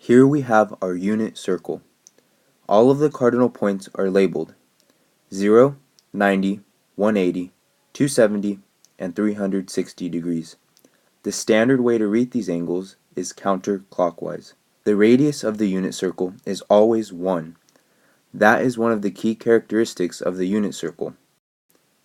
Here we have our unit circle. All of the cardinal points are labeled 0, 90, 180, 270, and 360 degrees. The standard way to read these angles is counterclockwise. The radius of the unit circle is always 1. That is one of the key characteristics of the unit circle.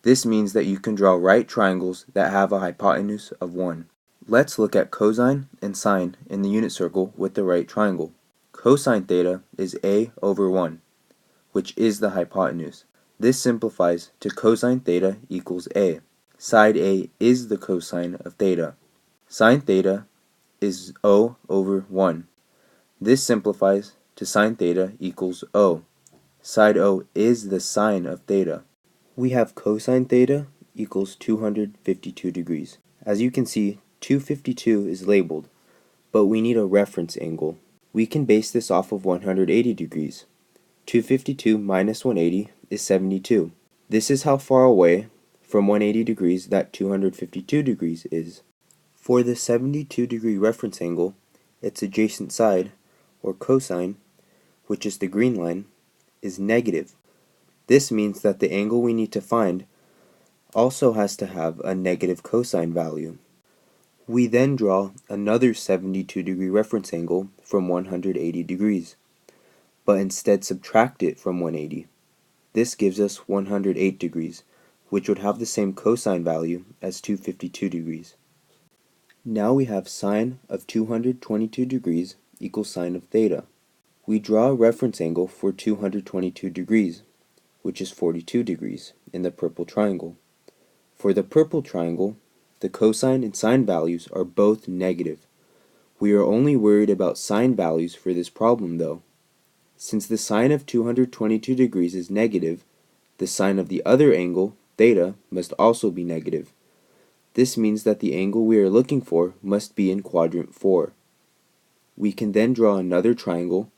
This means that you can draw right triangles that have a hypotenuse of 1. Let's look at cosine and sine in the unit circle with the right triangle. Cosine theta is a over 1, which is the hypotenuse. This simplifies to cosine theta equals a. Side a is the cosine of theta. Sine theta is o over 1. This simplifies to sine theta equals o. Side o is the sine of theta. We have cosine theta equals 252 degrees. As you can see, 252 is labeled, but we need a reference angle. We can base this off of 180 degrees. 252 minus 180 is 72. This is how far away from 180 degrees that 252 degrees is. For the 72 degree reference angle, its adjacent side, or cosine, which is the green line, is negative. This means that the angle we need to find also has to have a negative cosine value. We then draw another 72 degree reference angle from 180 degrees, but instead subtract it from 180. This gives us 108 degrees, which would have the same cosine value as 252 degrees. Now we have sine of 222 degrees equals sine of theta. We draw a reference angle for 222 degrees, which is 42 degrees, in the purple triangle. For the purple triangle, the cosine and sine values are both negative. We are only worried about sine values for this problem though. Since the sine of 222 degrees is negative, the sine of the other angle, theta, must also be negative. This means that the angle we are looking for must be in quadrant 4. We can then draw another triangle,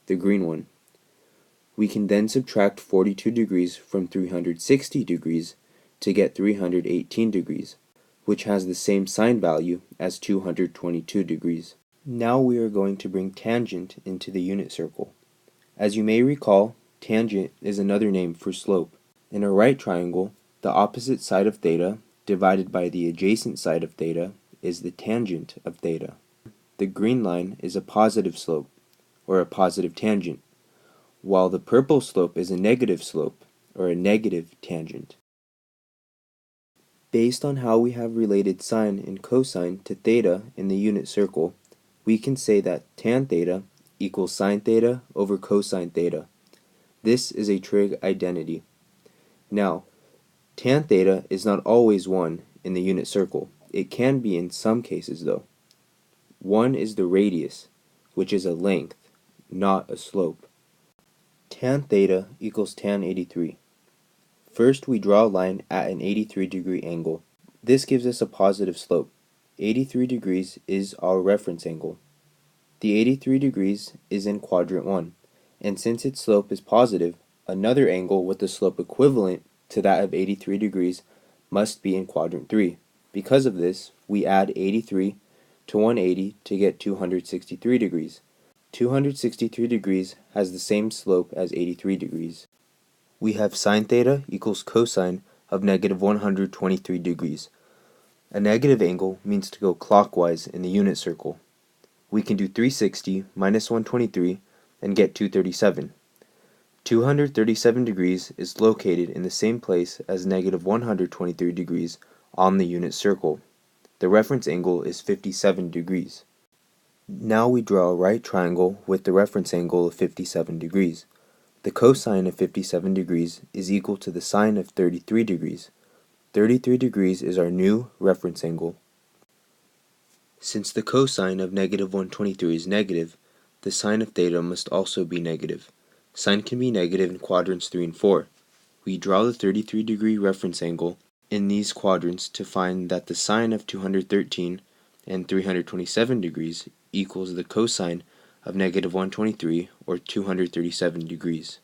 the green one. We can then subtract 42 degrees from 360 degrees to get 318 degrees, which has the same sine value as 222 degrees. Now we are going to bring tangent into the unit circle. As you may recall, tangent is another name for slope. In a right triangle, the opposite side of theta divided by the adjacent side of theta is the tangent of theta. The green line is a positive slope, or a positive tangent, while the purple slope is a negative slope, or a negative tangent. Based on how we have related sine and cosine to theta in the unit circle, we can say that tan theta equals sine theta over cosine theta. This is a trig identity. Now, tan theta is not always 1 in the unit circle. It can be in some cases though. 1 is the radius, which is a length, not a slope. Tan theta equals tan 83. First, we draw a line at an 83 degree angle. This gives us a positive slope. 83 degrees is our reference angle. The 83 degrees is in quadrant 1, and since its slope is positive, another angle with a slope equivalent to that of 83 degrees must be in quadrant 3. Because of this, we add 83 to 180 to get 263 degrees. 263 degrees has the same slope as 83 degrees. We have sine theta equals cosine of negative 123 degrees. A negative angle means to go clockwise in the unit circle. We can do 360 minus 123 and get 237. 237 degrees is located in the same place as negative 123 degrees on the unit circle. The reference angle is 57 degrees. Now we draw a right triangle with the reference angle of 57 degrees. The cosine of 57 degrees is equal to the sine of 33 degrees. 33 degrees is our new reference angle. Since the cosine of negative 123 is negative, the sine of theta must also be negative. Sine can be negative in quadrants 3 and 4. We draw the 33 degree reference angle in these quadrants to find that the sine of 213 and 327 degrees equals the cosine of negative 123 or 237 degrees.